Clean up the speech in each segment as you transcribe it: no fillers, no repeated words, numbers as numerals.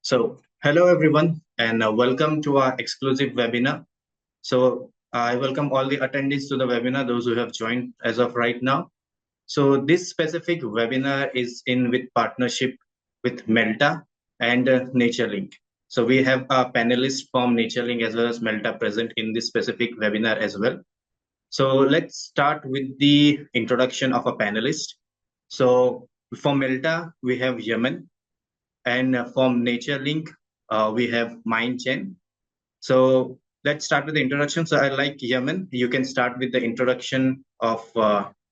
Hello everyone, and welcome to our exclusive webinar. I welcome all the attendees to the webinar, those who have joined as of right now. So, this specific webinar is in with partnership with Mielta and Naturelink. So, we have a panelist from Naturelink as well as Mielta present in this specific webinar as well. So, let's start with the introduction of a panelist. So, from Mielta, we have Yemen, and from Naturelink, we have Mind Chen. So let's start with the introduction. So I like Yemen. You can start with the introduction of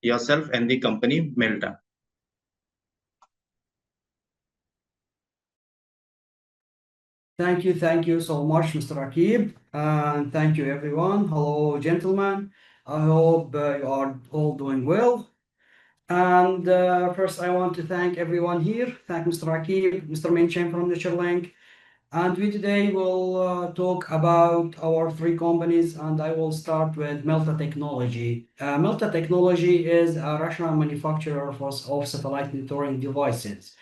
yourself and the company Mielta. Thank you so much, Mr. Akib, and thank you everyone. Hello, gentlemen. I hope you are all doing well. And first, I want to thank everyone here. Thank Mr. Akib, Mr. Menchen from Naturelink. And we today will talk about our three companies, and I will start with Mielta Technology. Mielta Technology is a Russian manufacturer of satellite monitoring devices.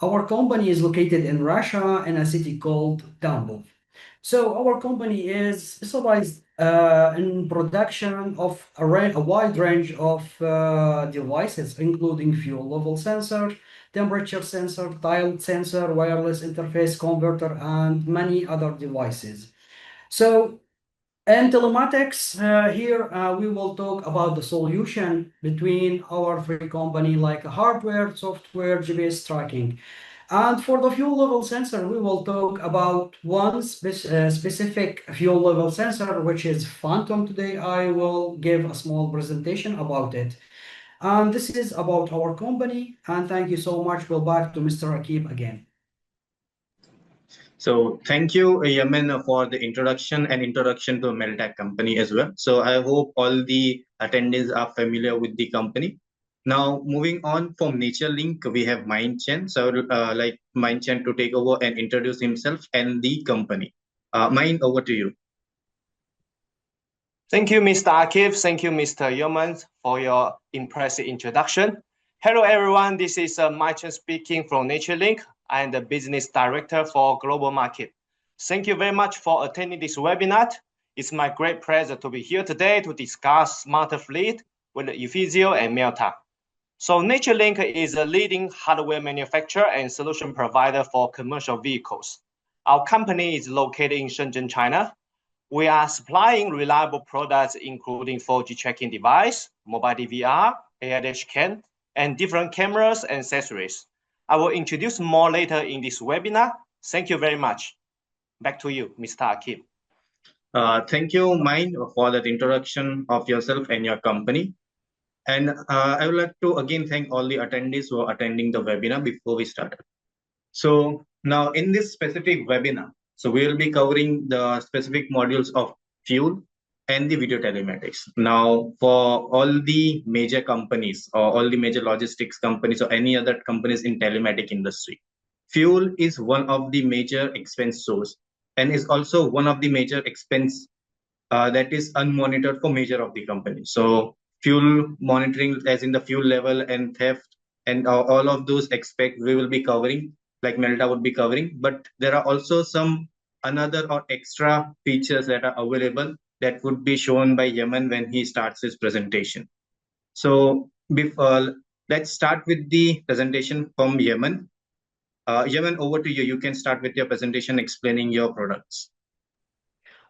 Our company is located in Russia in a city called Tambov. So our company is specialized in production of a wide range of devices, including fuel level sensor, temperature sensor, tiled sensor, wireless interface converter, and many other devices. So in telematics, here we will talk about the solution between our three company, like hardware, software, GPS tracking. And for the fuel level sensor, we will talk about one specific fuel level sensor, which is Phantom. Today, I will give a small presentation about it. And this is about our company. And thank you so much. We'll back to Mr. Akib again. So thank you, Yemen, for the introduction and introduction to Mielta company as well. So I hope all the attendees are familiar with the company. Now, moving on from Naturelink, we have Mind Chen. So I would like Mind Chen to take over and introduce himself and the company. Mind, over to you. Thank you, Mr. Akif. Thank you, Mr. Yemen, for your impressive introduction. Hello, everyone. This is Mind Chen speaking from Naturelink. I am the business director for global market. Thank you very much for attending this webinar. It's my great pleasure to be here today to discuss smarter fleet with Uffizio and Mielta. So Naturelink is a leading hardware manufacturer and solution provider for commercial vehicles. Our company is located in Shenzhen, China. We are supplying reliable products including 4G tracking device, mobile DVR, AI dashcam, and different cameras and accessories. I will introduce more later in this webinar. Thank you very much. Back to you, Mr. Akib. Thank you, Mind, for that introduction of yourself and your company. And I would like to again thank all the attendees who are attending the webinar before we start. So now in this specific webinar, so we will be covering the specific modules of fuel and the video telematics. Now, for all the major companies or all the major logistics companies or any other companies in telematic industry, fuel is one of the major expense source and is also one of the major expense that is unmonitored for major of the company. So fuel monitoring, as in the fuel level and theft and all of those aspects we will be covering, like Mielta would be covering. But there are also some another or extra features that are available that would be shown by Yemen when he starts his presentation. So before, let's start with the presentation from Yemen. Yemen, over to you. You can start with your presentation explaining your products.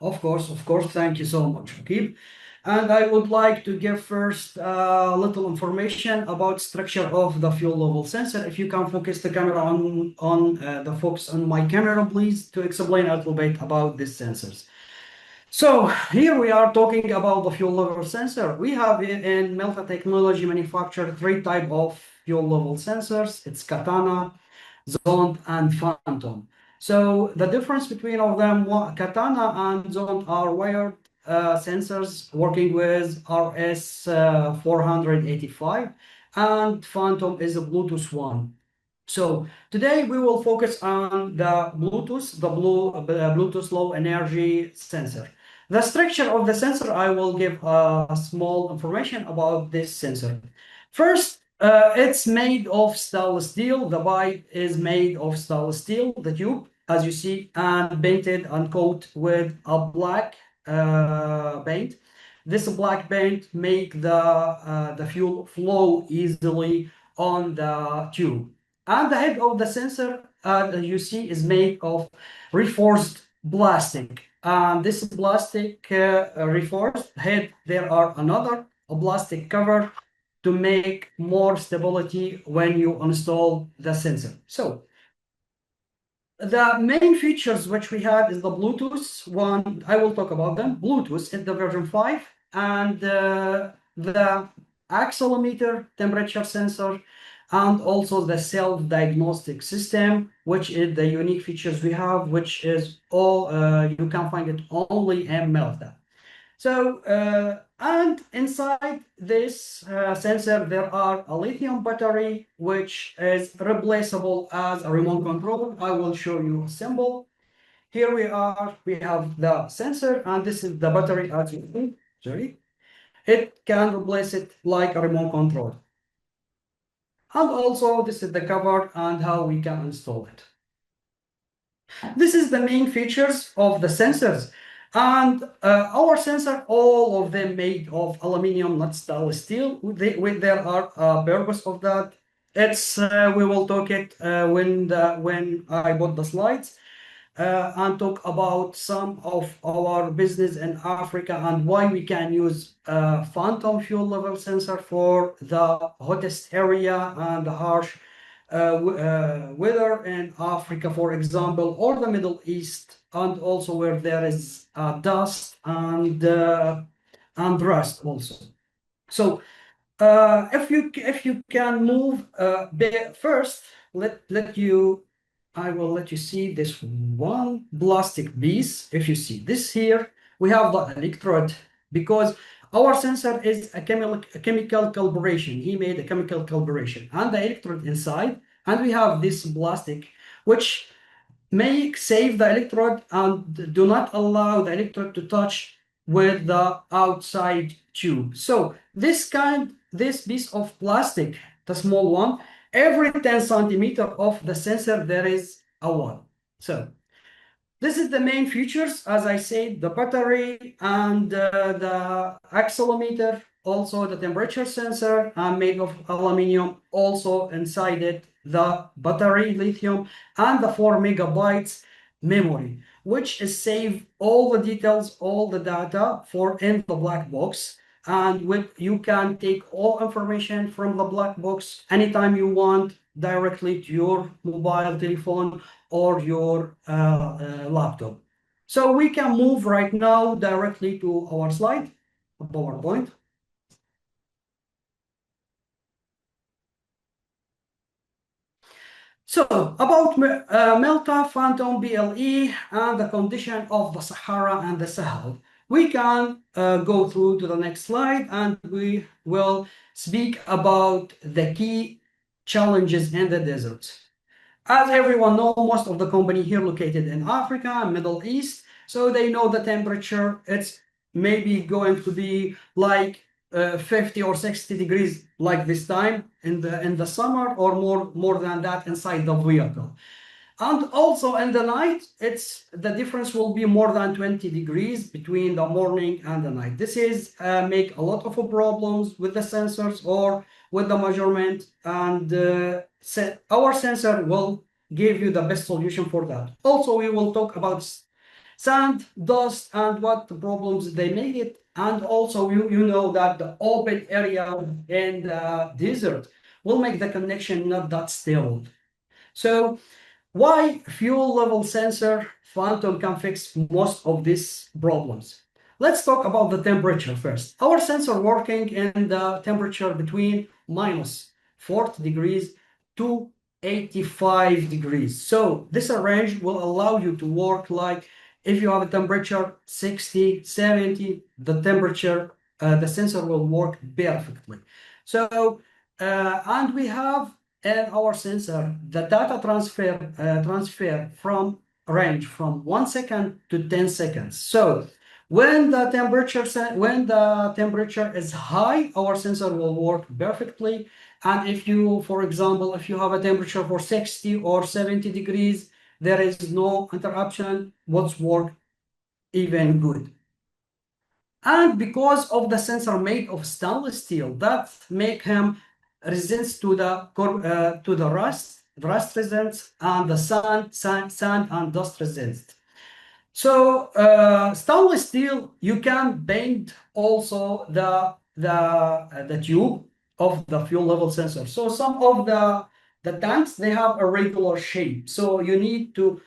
Of course. Thank you so much, Akib. And I would like to give first a little information about structure of the fuel level sensor. If you can focus the camera on the focus on my camera, please, to explain a little bit about these sensors. So here we are talking about the fuel level sensor. We have in Mielta Technology manufactured three types of fuel level sensors. It's Katana, Zond, and Phantom. So the difference between of them, Katana and Zond are wired sensors working with RS485, and Phantom is a Bluetooth one. So today we will focus on the Bluetooth low energy sensor. The structure of the sensor, I will give small information about this sensor. First, it's made of stainless steel. The pipe is made of stainless steel, the tube. as you see, and painted and coat with a black paint. This black paint make the fuel flow easily on the tube. And the head of the sensor that you see is made of reinforced plastic. And this plastic reinforced head, there are another plastic cover to make more stability when you install the sensor. So the main features which we have is the Bluetooth one. I will talk about them. Bluetooth in the version 5 and the accelerometer temperature sensor and also the self-diagnostic system, which is the unique features we have, which is all you can find it only in Mielta. So, and inside this sensor, there are a lithium battery, which is replaceable as a remote control. I will show you a symbol. Here we have the sensor, and this is the battery as you see. Sorry. It can replace it like a remote control. And also, this is the cover and how we can install it. This is the main features of the sensors. And our sensor, all of them made of aluminum, not stainless steel. There are a purpose of that. It's we will talk it when I put the slides and talk about some of our business in Africa and why we can use phantom fuel level sensor for the hottest area and the harsh weather in Africa, for example, or the Middle East, and also where there is dust and rust also. So if you can move first, I will let you see this one plastic piece. If you see this here, we have the electrode because our sensor is a chemical calibration. He made a chemical calibration and the electrode inside, and we have this plastic which may save the electrode and do not allow the electrode to touch with the outside tube. So this piece of plastic, the small one, every 10 centimeter of the sensor there is a one. So this is the main features, as I said, the battery and the accelerometer, also the temperature sensor made of aluminum, also inside it the battery lithium and the 4 megabytes memory, which is save all the details, all the data for in the black box. And you can take all information from the black box anytime you want directly to your mobile telephone or your laptop. So we can move right now directly to our slide, PowerPoint. So about Mielta, Phantom, BLE, and the condition of the Sahara and the Sahel. We can go through to the next slide and we will speak about the key challenges in the desert. As everyone knows, most of the company here located in Africa and Middle East, so they know the temperature. It's maybe going to be like 50 or 60 degrees like this time in the summer, or more than that inside the vehicle. And also in the night, the difference will be more than 20 degrees between the morning and the night. This is make a lot of problems with the sensors or with the measurement, and our sensor will give you the best solution for that. Also, we will talk about sand, dust, and what the problems they make it. And also, you know that the open area in the desert will make the connection not that stable. So why fuel level sensor Phantom can fix most of these problems? Let's talk about the temperature first. Our sensor working in the temperature between minus 40 degrees to 85 degrees. So this range will allow you to work like if you have a temperature 60, 70, the temperature, the sensor will work perfectly. So, and we have in our sensor the data transfer from range from 1 second to 10 seconds. So when the temperature is high, our sensor will work perfectly. And if you, for example, if you have a temperature for 60 or 70 degrees, there is no interruption, what's work even good. And because of the sensor made of stainless steel, that make him resistance to the rust resistance, and the sand and dust resistance. So stainless steel, you can bend also the tube of the fuel level sensor. So some of the tanks, they have a regular shape. So you need to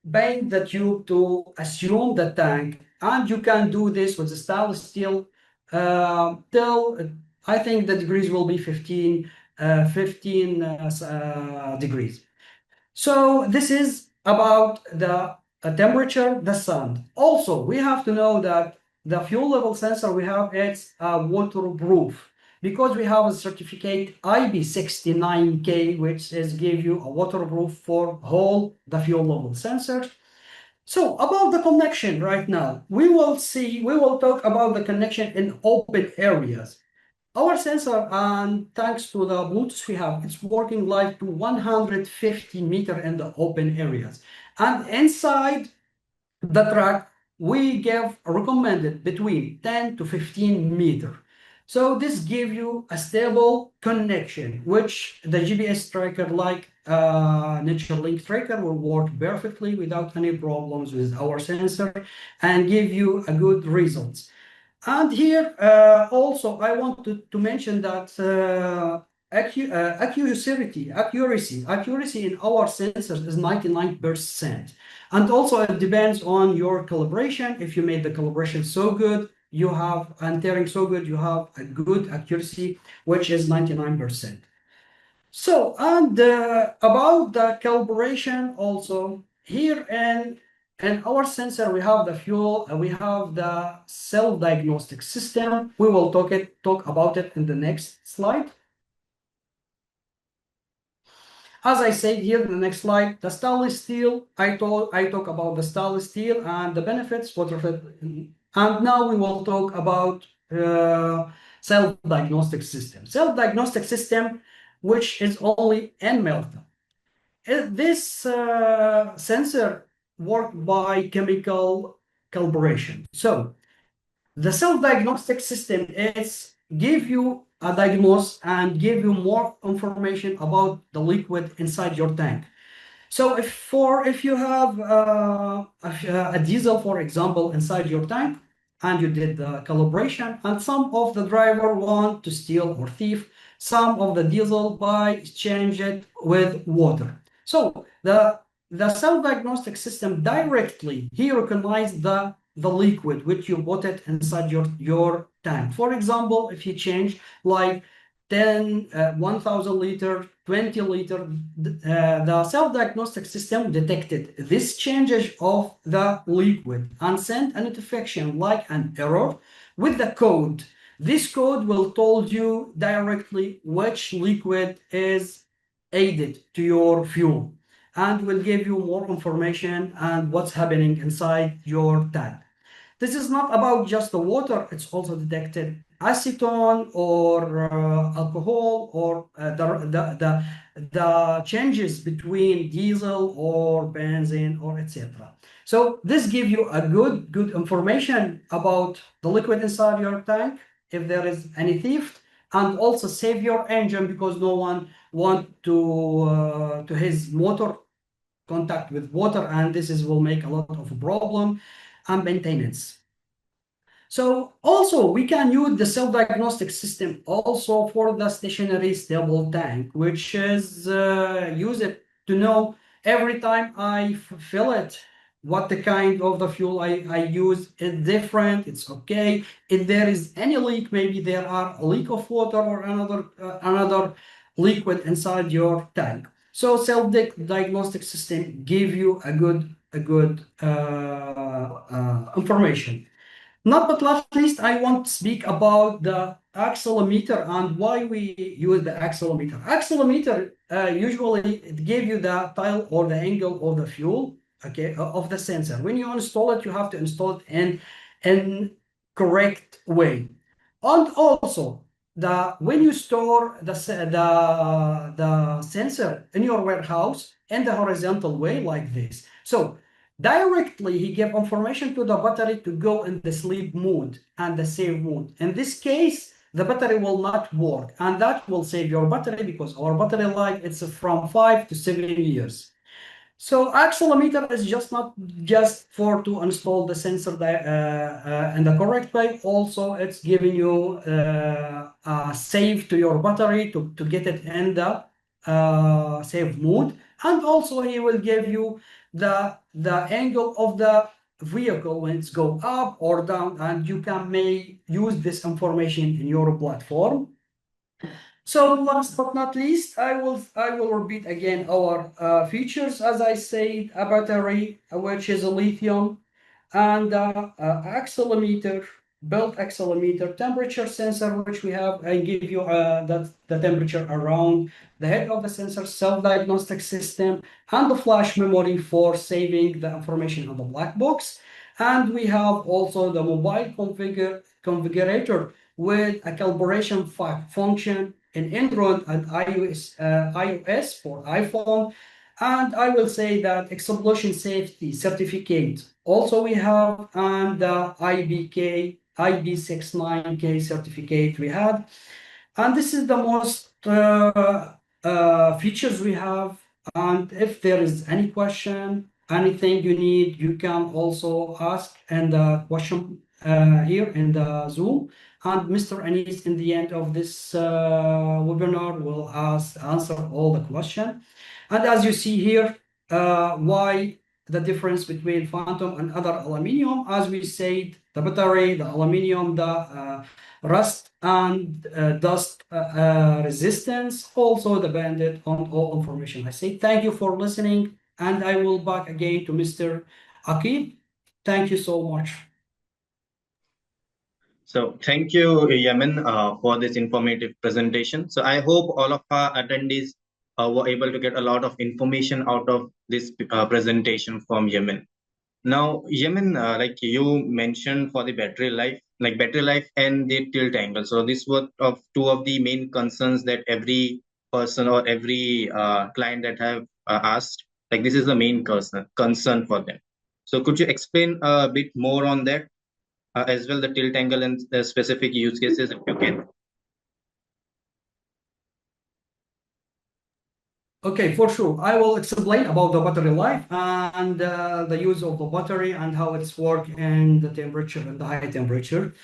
bend the tube to assume the tank, and you can do this with the stainless steel till I think the degrees will be 15 degrees. So this is about the temperature, the sound. Also, we have to know that the fuel level sensor we have, it's waterproof, because we have a certificate IP69K, which is give you a waterproof for whole the fuel level sensor. So about the connection right now, we will talk about the connection in open areas. Our sensor, and thanks to the Bluetooth we have, it's working live to 150 meter in the open areas. And inside the track, we give recommended between 10 to 15 meter. So this gives you a stable connection, which the GPS tracker like Naturelink tracker will work perfectly without any problems with our sensor and give you a good results. And here also I want to mention that accuracy in our sensors is 99%. And also it depends on your calibration. If you made the calibration so good, you have antenna so good, you have a good accuracy, which is 99%. So, and about the calibration also, here in our sensor, we have the fuel, we have the self-diagnostic system. We will talk about it in the next slide. As I said here in the next slide, the stainless steel, I talk about the stainless steel and the benefits, and now we will talk about self-diagnostic system. Self-diagnostic system, which is only in Mielta. This sensor works by chemical calibration. So the self-diagnostic system is give you a diagnosis and give you more information about the liquid inside your tank. So if you have a diesel, for example, inside your tank, and you did the calibration, and some of the driver want to steal or thief some of the diesel by exchange it with water. So the self-diagnostic system directly he recognizes the liquid which you put it inside your tank. For example, if you change like 1,000 liter, 20 liter, the self-diagnostic system detected this changes of the liquid and sent a notification like an error with the code. This code will tell you directly which liquid is added to your fuel and will give you more information and what's happening inside your tank. This is not about just the water, it's also detected acetone or alcohol or the changes between diesel or benzene or etc. So this gives you a good information about the liquid inside your tank, if there is any theft, and also save your engine because no one want to his motor contact with water, and will make a lot of problem and maintenance. So also we can use the self-diagnostic system also for the stationary stable tank, which is use it to know every time I fill it, what the kind of the fuel I use is different, it's okay. If there is any leak, maybe there are a leak of water or another liquid inside your tank. So self-diagnostic system give you a good information. Not but not least, I want to speak about the accelerometer and why we use the accelerometer. Accelerometer usually it gives you the tile or the angle of the fuel, okay, of the sensor. When you install it, you have to install it in correct way. And also, when you store the sensor in your warehouse in the horizontal way like this. So directly he gave information to the battery to go in the sleep mode and the save mode. In this case, the battery will not work, and that will save your battery because our battery life is from 5 to 7 years. So accelerometer is just not just for to install the sensor in the correct way. Also, it's giving you a save to your battery to get it in the save mode, and also he will give you the angle of the vehicle when it's go up or down, and you may use this information in your platform. So last but not least, I will repeat again our features. As I said, a battery, which is a lithium, and accelerometer, belt accelerometer, temperature sensor, which we have. I give you the temperature around the head of the sensor, self-diagnostic system, and the flash memory for saving the information on the black box. And we have also the mobile configurator with a calibration function in Android and iOS for iPhone. And I will say that explosion safety certificate also we have, and the IB69K certificate we had. And this is the most features we have. And if there is any question, anything you need, you can also ask in the question here in the Zoom. And Mr. Anis, in the end of this webinar, will answer all the questions. And as you see here, why the difference between Phantom and other aluminium, as we said, the battery, the aluminium, the rust and dust resistance also depended on all information. I say thank you for listening, and I will back again to Mr. Akib. Thank you so much. So thank you, Yemen, for this informative presentation. So I hope all of our attendees were able to get a lot of information out of this presentation from Yemen. Now, Yemen, like you mentioned for the battery life, like battery life and the tilt angle. So this was two of the main concerns that every person or every client that have asked. Like this is the main concern for them. So could you explain a bit more on that as well, the tilt angle and the specific use cases if you can? Okay, for sure. I will explain about the battery life and the use of the battery and how it's work in the temperature and the high temperature.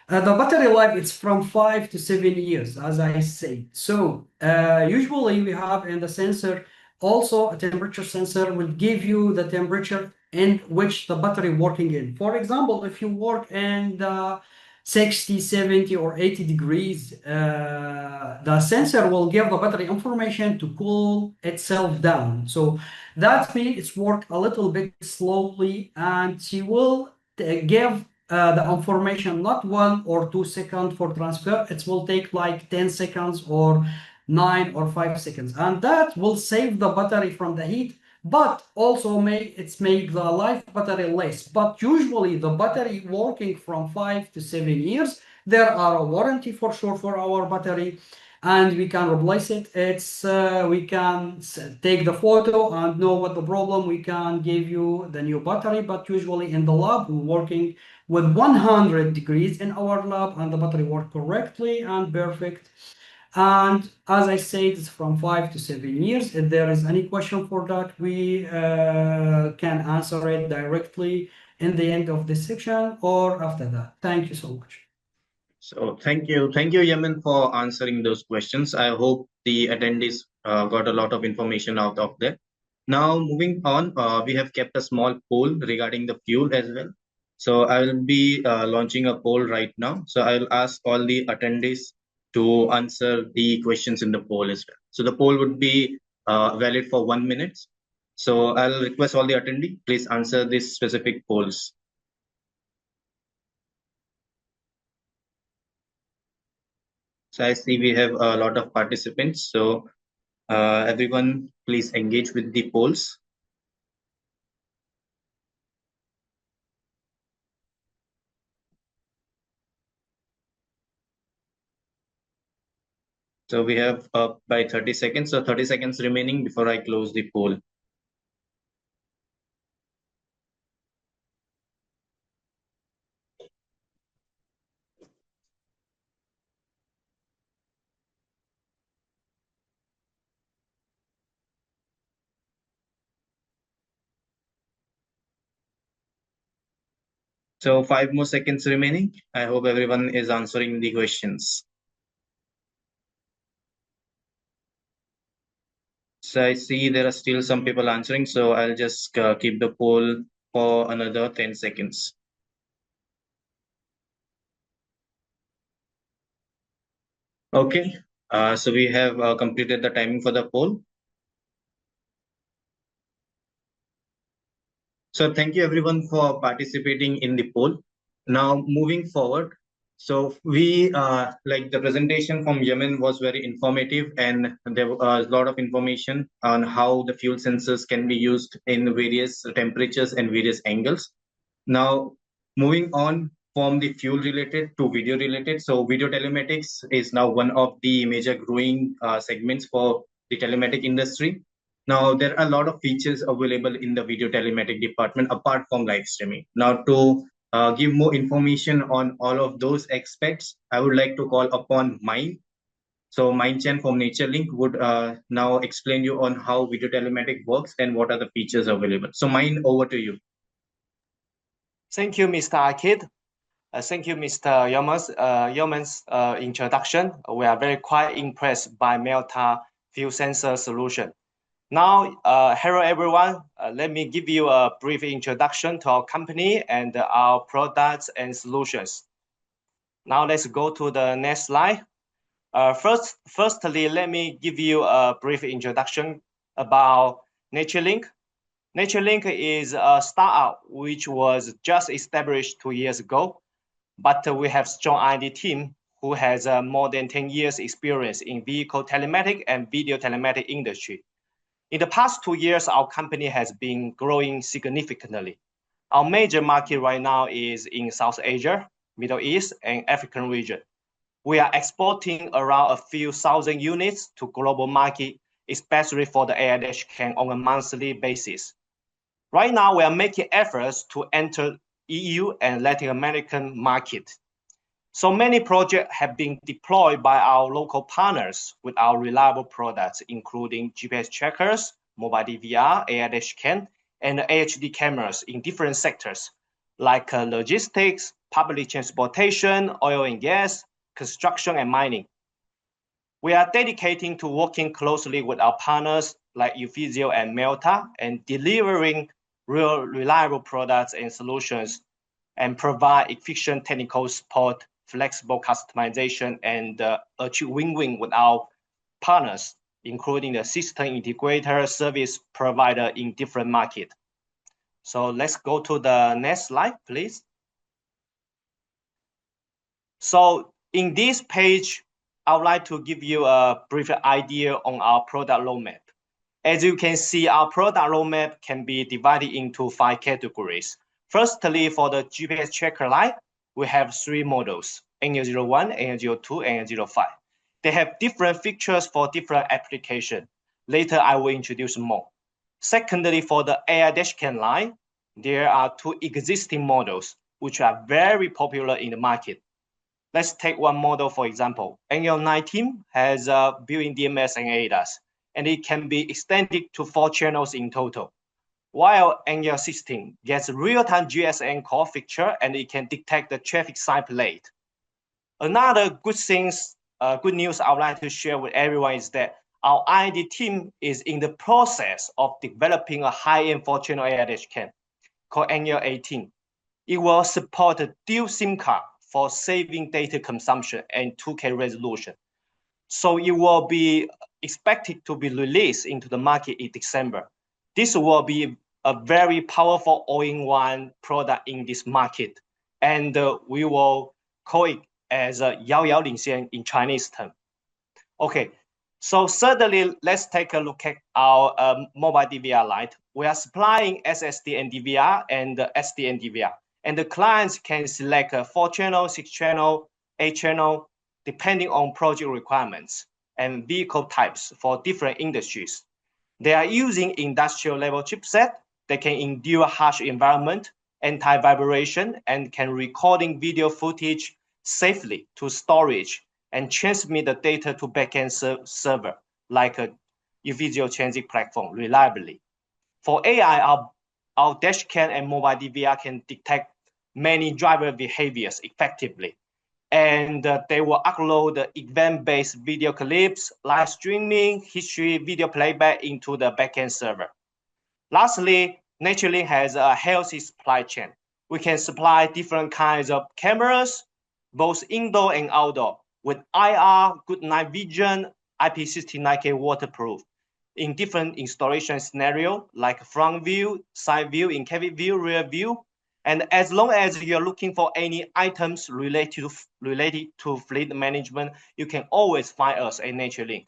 The battery life is from 5 to 7 years, as I say. So usually we have in the sensor also a temperature sensor will give you the temperature in which the battery working in. For example, if you work in the 60, 70, or 80 degrees, the sensor will give the battery information to cool itself down. So that means it's work a little bit slowly, and she will give the information not 1 or 2 seconds for transfer. It will take like 10 seconds or 9 or 5 seconds, and that will save the battery from the heat, but also make the life battery less. But usually the battery working from 5 to 7 years, there are a warranty for sure for our battery, and we can replace it. We can take the photo and know what the problem. We can give you the new battery, but usually in the lab we're working with 100 degrees in our lab, and the battery work correctly and perfect. And as I said, it's from 5 to 7 years. If there is any question for that, we can answer it directly in the end of this section or after that. Thank you so much. So thank you, Yemen, for answering those questions. I hope the attendees got a lot of information out of that. Now, moving on, we have kept a small poll regarding the fuel as well. So I will be launching a poll right now. So I will ask all the attendees to answer the questions in the poll as well. So the poll would be valid for 1 minute. So I'll request all the attendees, please answer these specific polls. So I see we have a lot of participants. So everyone, please engage with the polls. So we have up by 30 seconds. So 30 seconds remaining before I close the poll. So 5 more seconds remaining. I hope everyone is answering the questions. So I see there are still some people answering, so I'll just keep the poll for another 10 seconds. Okay, so we have completed the timing for the poll. So thank you everyone for participating in the poll. Now moving forward, so we like the presentation from Yemen was very informative, and there was a lot of information on how the fuel sensors can be used in various temperatures and various angles. Now moving on from the fuel related to video related. So video telematics is now one of the major growing segments for the telematic industry. Now, there are a lot of features available in the video telematic department apart from live streaming. Now, to give more information on all of those aspects, I would like to call upon Mine. So, Mine Chen from Naturelink would now explain you on how video telematic works and what are the features available. So, Mine, over to you. Thank you, Mr. Akid. Thank you, Mr. Yeoman's introduction. We are very quite impressed by Mielta fuel sensor solution. Now, hello everyone. Let me give you a brief introduction to our company and our products and solutions. Now let's go to the next slide. Firstly, let me give you a brief introduction about Naturelink. Naturelink is a startup which was just established 2 years ago, but we have strong R&D team who has more than 10 years experience in vehicle telematic and video telematic industry. In the past 2 years, our company has been growing significantly. Our major market right now is in South Asia, Middle East, and African region. We are exporting around a few thousand units to global market, especially for the AI dashcam on a monthly basis. Right now, we are making efforts to enter EU and Latin American market. So many projects have been deployed by our local partners with our reliable products, including GPS trackers, mobile DVR, AI dashcam, and HD cameras in different sectors, like logistics, public transportation, oil and gas, construction, and mining. We are dedicating to working closely with our partners like Uffizio and Mielta and delivering real reliable products and solutions and provide efficient technical support, flexible customization, and achieve win-win with our partners, including the system integrator, service provider in different markets. So let's go to the next slide, please. So in this page, I would like to give you a brief idea on our product roadmap. As you can see, our product roadmap can be divided into 5 categories. Firstly, for the GPS tracker line, we have 3 models, NL01, NL02, and NL05. They have different features for different applications. Later, I will introduce more. Secondly, for the AI dashcam line, there are 2 existing models, which are very popular in the market. Let's take one model, for example. NL19 has a built-in DMS and ADAS, and it can be extended to 4 channels in total. While NL16 gets real-time GSM call feature, and it can detect the traffic sign plate. Another good news I would like to share with everyone is that our R&D team is in the process of developing a high-end 4-channel AI dashcam called NL18. It will support a dual SIM card for saving data consumption and 2K resolution. So it will be expected to be released into the market in December. This will be a very powerful all-in-one product in this market, and we will call it as a 遥遥领先 in Chinese term. Okay, so thirdly, let's take a look at our mobile DVR light. We are supplying SSD and DVR and SD and DVR, and the clients can select a 4-channel, 6-channel, 8-channel, depending on project requirements. and vehicle types for different industries. They are using industrial level chipset that can endure harsh environment, anti-vibration, and can recording video footage safely to storage and transmit the data to backend server like a Uffizio transit platform reliably. For AI, our dashcam and mobile DVR can detect many driver behaviors effectively. And they will upload the event-based video clips, live streaming, history, video playback into the backend server. Lastly, Naturelink has a healthy supply chain. We can supply different kinds of cameras, both indoor and outdoor, with IR, good night vision, IP69K waterproof, in different installation scenarios like front view, side view, in-cabin view, rear view. And as long as you're looking for any items related to fleet management, you can always find us at Naturelink.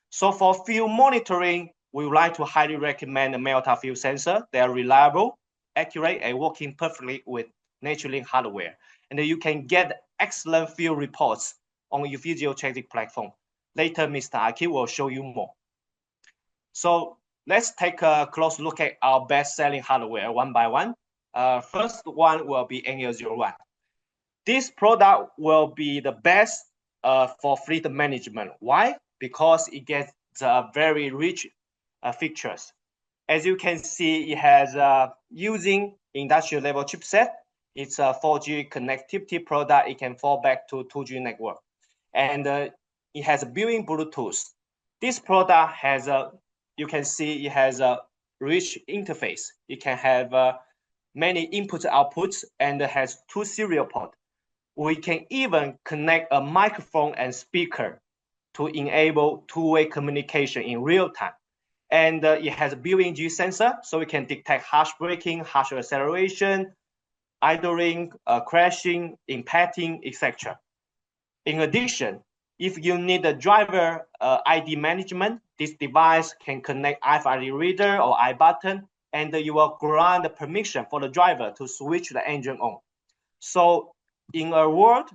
So for fuel monitoring, we would like to highly recommend the Mielta fuel sensor. They are reliable, accurate, and working perfectly with Naturelink hardware. And then you can get excellent fuel reports on Uffizio transit platform. Later, Mr. Aki will show you more. So let's take a close look at our best-selling hardware one by one. First one will be NL01. This product will be the best for fleet management. Why? Because it gets very rich features. As you can see, it has using industrial level chipset. It's a 4G connectivity product. It can fall back to 2G network. And it has built-in Bluetooth. This product has you can see it has a rich interface. It can have many inputs, outputs, and has 2 serial ports. We can even connect a microphone and speaker to enable two-way communication in real time. And it has a built-in G sensor, so we can detect harsh braking, harsh acceleration, idling, crashing, impacting, etc. In addition, if you need a driver ID management, this device can connect RFID reader or iButton, and you will grant the permission for the driver to switch the engine on. So in a word,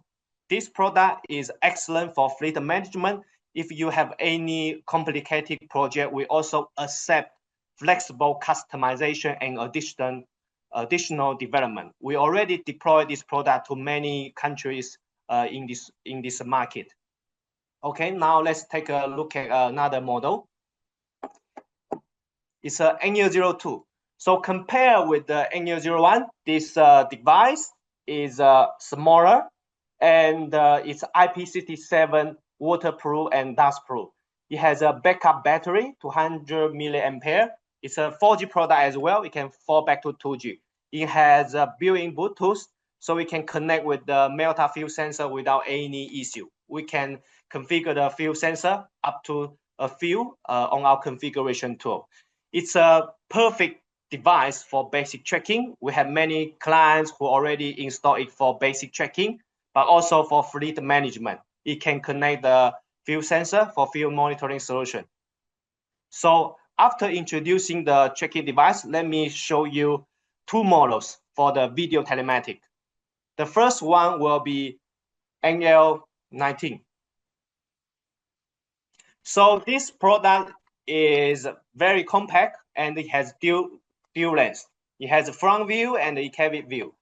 this product is excellent for fleet management. If you have any complicated project, we also accept flexible customization and additional development. We already deployed this product to many countries in this market. Okay, now let's take a look at another model. It's a NL02. So compare with the NL01, this device is smaller and it's IP67 waterproof and dustproof. It has a backup battery, 200 milliampere. It's a 4G product as well. It can fall back to 2G. It has a built-in Bluetooth, so we can connect with the Mielta fuel sensor without any issue. We can configure the fuel sensor up to a few on our configuration tool. It's a perfect device for basic tracking. We have many clients who already install it for basic tracking, but also for fleet management. It can connect the fuel sensor for fuel monitoring solution. So after introducing the tracking device, let me show you 2 models for the video telematics. The first one will be NL19. So this product is very compact and it has dual lens. It has a front view and a cabin view.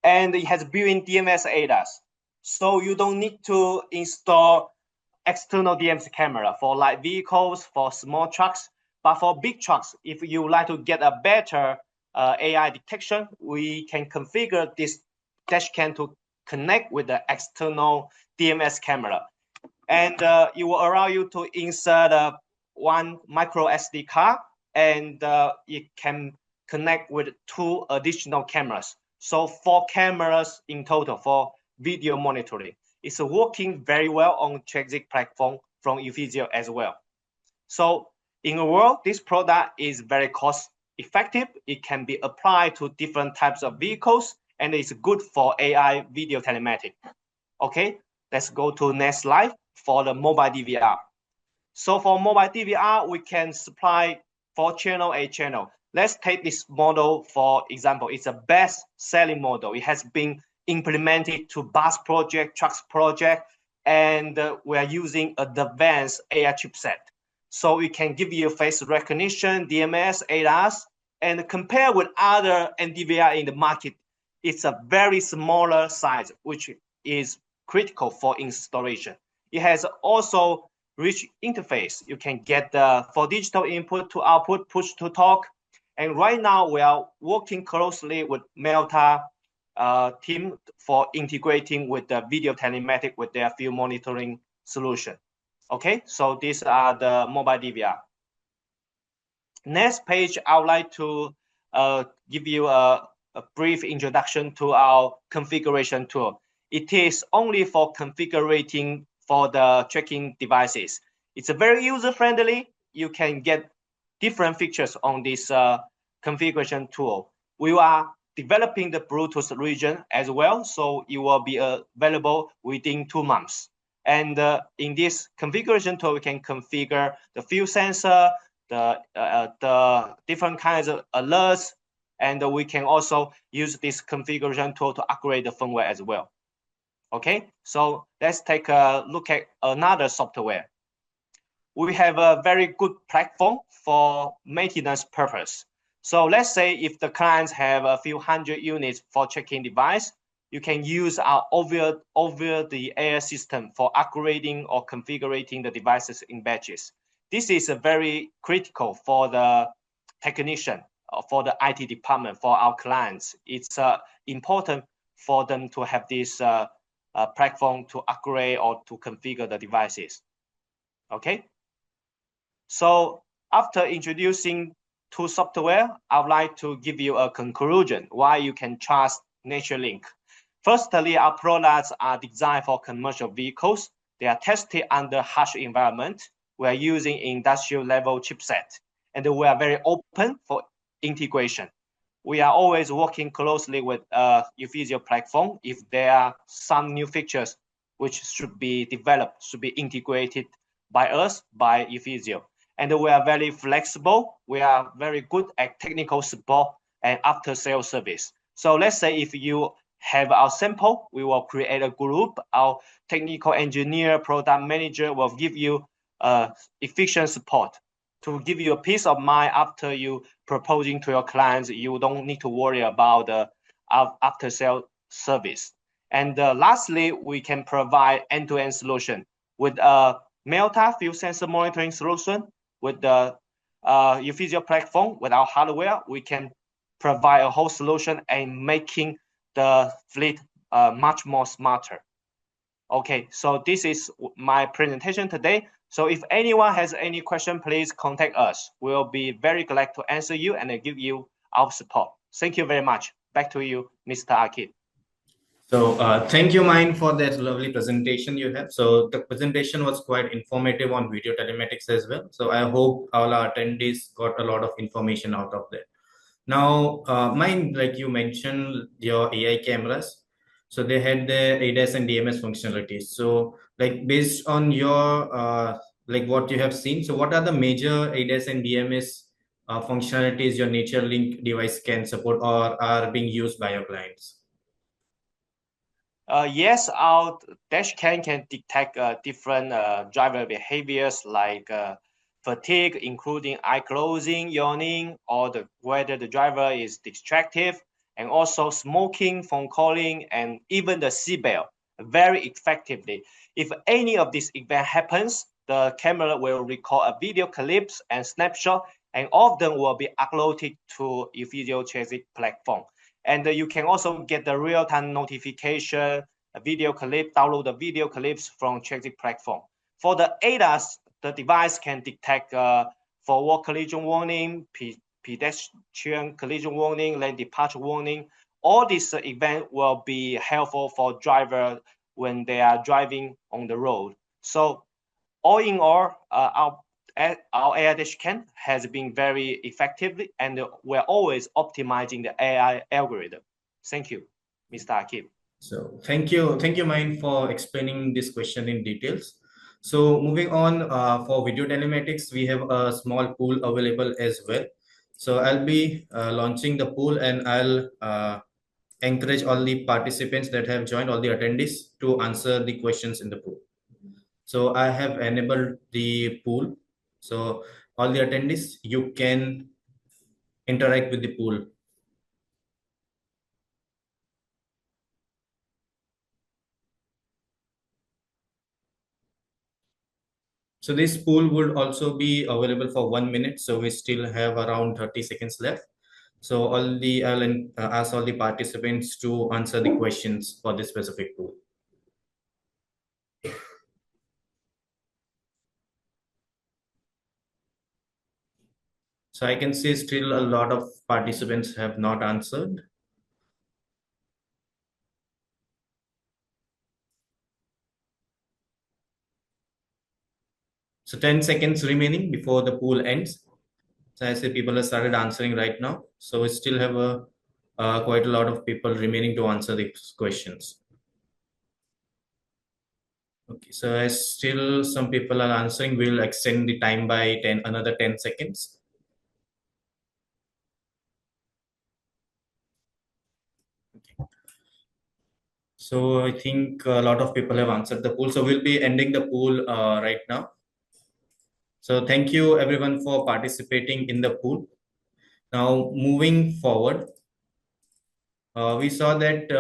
And it has built-in DMS ADAS. So you don't need to install external DMS camera for light vehicles, for small trucks. But for big trucks, if you would like to get a better AI detection, we can configure this dashcam to connect with the external DMS camera. And it will allow you to insert one micro SD card, and it can connect with 2 additional cameras. So 4 cameras in total for video monitoring. It's working very well on transit platform from Uffizio as well. So in a world, this product is very cost effective. It can be applied to different types of vehicles, and it's good for AI video telematics. Okay, let's go to next slide for the mobile DVR. So for mobile DVR, we can supply 4 channel, 8 channel. Let's take this model for example. It's a best selling model. It has been implemented to bus project, trucks project, and we are using an advanced AI chipset. So we can give you face recognition, DMS, ADAS, and compare with other NDVI in the market. It's a very smaller size, which is critical for installation. It has also rich interface. You can get the for digital input to output, push to talk. And right now we are working closely with Mielta team for integrating with the video telematic with their field monitoring solution. Okay, so these are the mobile DVR. Next page, I would like to give you a brief introduction to our configuration tool. It is only for configuring for the tracking devices. It's a very user-friendly. You can get different features on this configuration tool. We are developing the Bluetooth region as well, so it will be available within 2 months. And in this configuration tool, we can configure the fuel sensor, the different kinds of alerts, and we can also use this configuration tool to upgrade the firmware as well. Okay, so let's take a look at another software. We have a very good platform for maintenance purpose. So let's say if the clients have a few hundred units for checking device, you can use our over the air system for upgrading or configuring the devices in batches. This is a very critical for the technician, for the IT department, for our clients. It's important for them to have this platform to upgrade or to configure the devices. Okay. So after introducing two software, I would like to give you a conclusion why you can trust Naturelink. Firstly, our products are designed for commercial vehicles. They are tested under harsh environment. We are using industrial level chipset, and we are very open for integration. We are always working closely with Uffizio platform. If there are some new features which should be developed, should be integrated by us, by Uffizio. And we are very flexible. We are very good at technical support and after sales service. So let's say if you have our sample, we will create a group. Our technical engineer, product manager will give you efficient support to give you a peace of mind after you proposing to your clients. You don't need to worry about the after sales service. And lastly, we can provide end-to-end solution with a Mielta fuel sensor monitoring solution. With the Uffizio platform, with our hardware, we can provide a whole solution and making the fleet much more smarter. Okay, so this is my presentation today. So if anyone has any question, please contact us. We'll be very glad to answer you and give you our support. Thank you very much. Back to you, Mr. Akib. So thank you, Mine, for that lovely presentation you have. So the presentation was quite informative on video telematics as well. So I hope all our attendees got a lot of information out of that. Now, Mine, like you mentioned, your AI cameras. So they had the ADAS and DMS functionalities. So like based on your like what you have seen, so what are the major ADAS and DMS functionalities your Naturelink device can support or are being used by your clients? Yes, our dash cam can detect different driver behaviors like fatigue, including eye closing, yawning, or whether the driver is distracted, and also smoking, phone calling, and even the seatbelt very effectively. If any of this event happens, the camera will record a video clips and snapshot, and all of them will be uploaded to Uffizio Chasic platform. And you can also get the real-time notification, a video clip, download the video clips from Chasic platform. For the ADAS, the device can detect forward collision warning, pedestrian collision warning, lane departure warning. All these events will be helpful for drivers when they are driving on the road. So all in all, our AI dashcam has been very effective, and we're always optimizing the AI algorithm. Thank you, Mr. Akib. So thank you, Mine, for explaining this question in details. So moving on, for video telematics, we have a small pool available as well. So I'll be launching the pool, and I'll encourage all the participants that have joined, all the attendees, to answer the questions in the pool. So I have enabled the pool. So all the attendees, you can interact with the pool. So this pool would also be available for 1 minute. So we still have around 30 seconds left. So I'll ask all the participants to answer the questions for this specific pool. So I can see still a lot of participants have not answered. So 10 seconds remaining before the pool ends. So I say people have started answering right now. So we still have quite a lot of people remaining to answer these questions. Okay, so as still some people are answering, we'll extend the time by another 10 seconds. Okay. So I think a lot of people have answered the poll. So we'll be ending the poll right now. So thank you everyone for participating in the pool. Now moving forward, we saw that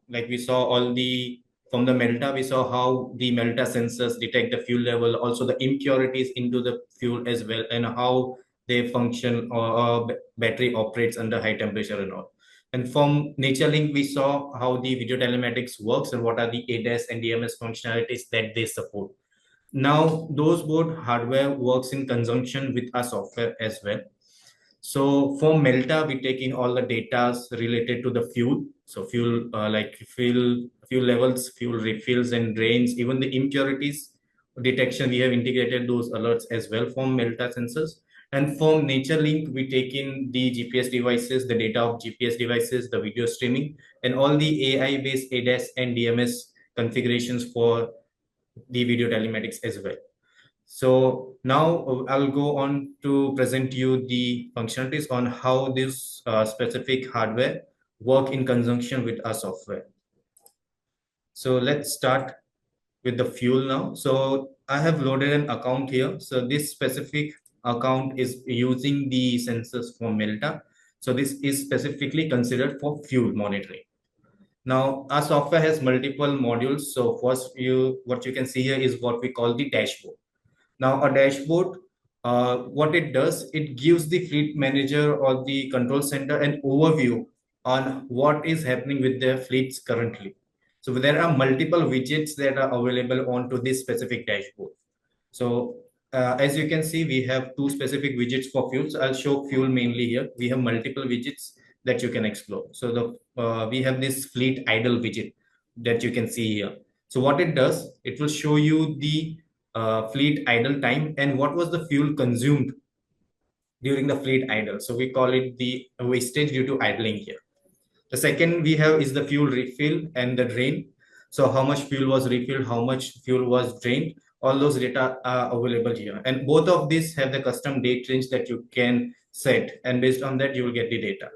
like we saw all the from the Mielta, we saw how the Mielta sensors detect the fuel level, also the impurities into the fuel as well, and how they function or battery operates under high temperature and all. And from Naturelink, we saw how the video telematics works and what are the ADAS and DMS functionalities that they support. Now, those both hardware works in conjunction with our software as well. So for Mielta, we take in all the data related to the fuel. So fuel, like fuel levels, fuel refills and drains, even the impurities detection. We have integrated those alerts as well from Mielta sensors. And from Naturelink, we take in the GPS devices, the data of GPS devices, the video streaming, and all the AI-based ADAS and DMS configurations for the video telematics as well. So now I'll go on to present you the functionalities on how this specific hardware work in conjunction with our software. So let's start with the fuel now. So I have loaded an account here. So this specific account is using the sensors from Mielta. So this is specifically considered for fuel monitoring. Now our software has multiple modules. So first what you can see here is what we call the dashboard. Now, a dashboard, what it does, it gives the fleet manager or the control center an overview on what is happening with their fleets currently. So there are multiple widgets that are available onto this specific dashboard. So as you can see, we have two specific widgets for fuel. So I'll show fuel mainly here. We have multiple widgets that you can explore. So we have this fleet idle widget that you can see here. So what it does, it will show you the fleet idle time and what was the fuel consumed during the fleet idle. So we call it the wastage due to idling here. The second we have is the fuel refill and the drain. So how much fuel was refilled, how much fuel was drained, all those data are available here. And both of these have the custom date range that you can set. And based on that, you will get the data.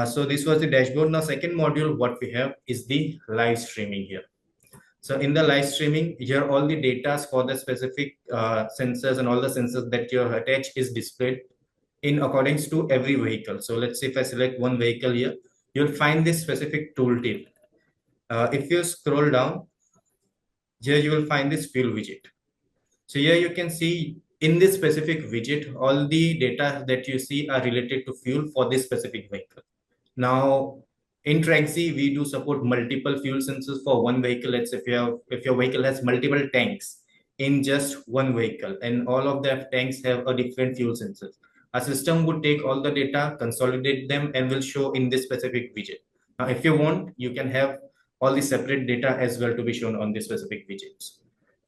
So this was the dashboard. Now, second module, what we have is the live streaming here. So in the live streaming, here all the data for the specific sensors and all the sensors that you have attached is displayed in accordance to every vehicle. So let's say if I select one vehicle here, you'll find this specific tooltip. If you scroll down, here you will find this fuel widget. So here you can see in this specific widget, all the data that you see are related to fuel for this specific vehicle. Now, in Traxi, we do support multiple fuel sensors for one vehicle. Let's say if your vehicle has multiple tanks in just one vehicle, and all of the tanks have a different fuel sensors. Our system would take all the data, consolidate them, and will show in this specific widget. Now, if you want, you can have all the separate data as well to be shown on this specific widgets.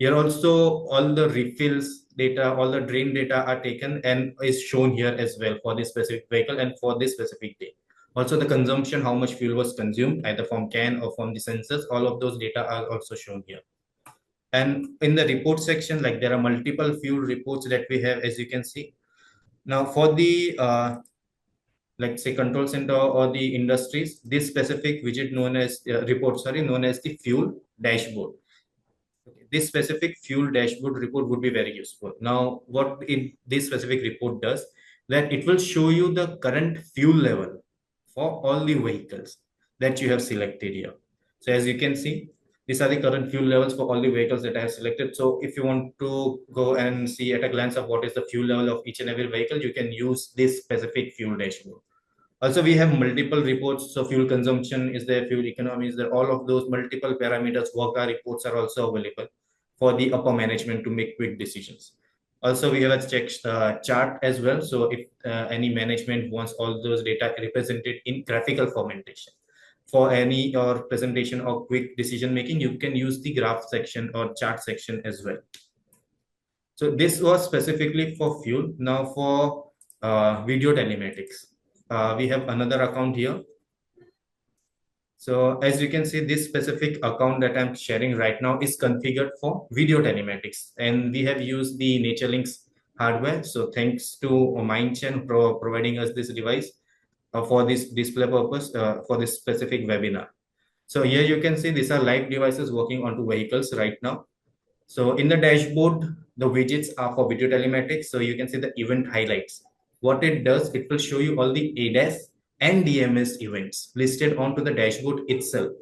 Here also, all the refills data, all the drain data are taken and is shown here as well for this specific vehicle and for this specific day. Also, the consumption, how much fuel was consumed, either from can or from the sensors, all of those data are also shown here. And in the report section, like there are multiple fuel reports that we have, as you can see. Now, for the like say control center or the industries, this specific widget known as report, known as the fuel dashboard. Okay. This specific fuel dashboard report would be very useful. Now, what this specific report does, that it will show you the current fuel level for all the vehicles that you have selected here. So as you can see, these are the current fuel levels for all the vehicles that I have selected. So if you want to go and see at a glance of what is the fuel level of each and every vehicle, you can use this specific fuel dashboard. Also, we have multiple reports. So fuel consumption is there, fuel economy is there. All of those multiple parameters, worker reports are also available for the upper management to make quick decisions. Also, we have a chart as well. So if any management wants all those data represented in graphical formatation for any or presentation or quick decision making, you can use the graph section or chart section as well. So this was specifically for fuel. Now for video telematics, we have another account here. So as you can see, this specific account that I'm sharing right now is configured for video telematics, and we have used the Naturelink's hardware. So thanks to Mindchen providing us this device for this display purpose for this specific webinar. So here you can see these are live devices working onto vehicles right now. So in the dashboard, the widgets are for video telematics. So you can see the event highlights. What it does, it will show you all the ADAS and DMS events listed onto the dashboard itself.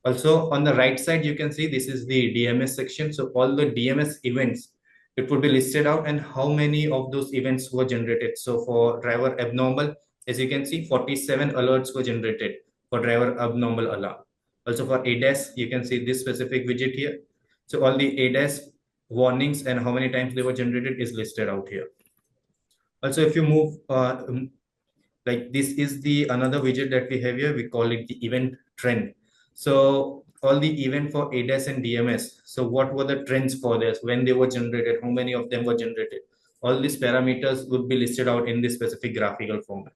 Also on the right side, you can see this is the DMS section. So all the DMS events, it would be listed out and how many of those events were generated. So for driver abnormal, as you can see, 47 alerts were generated for driver abnormal alarm. Also for ADAS, you can see this specific widget here. So all the ADAS warnings and how many times they were generated is listed out here. Also, if you move like this is the another widget that we have here, we call it the event trend. So all the event for ADAS and DMS, so what were the trends for this, when they were generated, how many of them were generated, all these parameters would be listed out in this specific graphical format.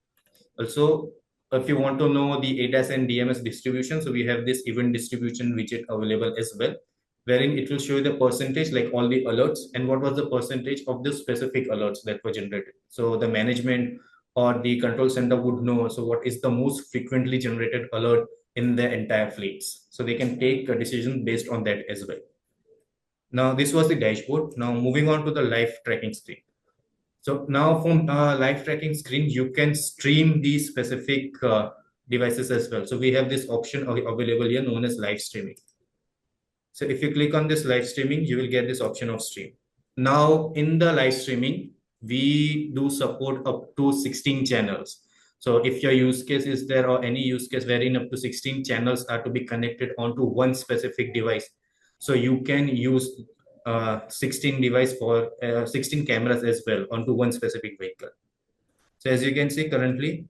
Also, if you want to know the ADAS and DMS distribution, so we have this event distribution widget available as well, wherein it will show you the percentage, like all the alerts, and what was the percentage of the specific alerts that were generated. So the management or the control center would know, so what is the most frequently generated alert in the entire fleets. So they can take a decision based on that as well. Now, this was the dashboard. Now, moving on to the live tracking screen. So now from live tracking screen, you can stream these specific devices as well. So we have this option available here known as live streaming. So if you click on this live streaming, you will get this option of stream. Now in the live streaming, we do support up to 16 channels. So if your use case is there or any use case wherein up to 16 channels are to be connected onto one specific device, so you can use 16 device for 16 cameras as well onto one specific vehicle. So as you can see currently,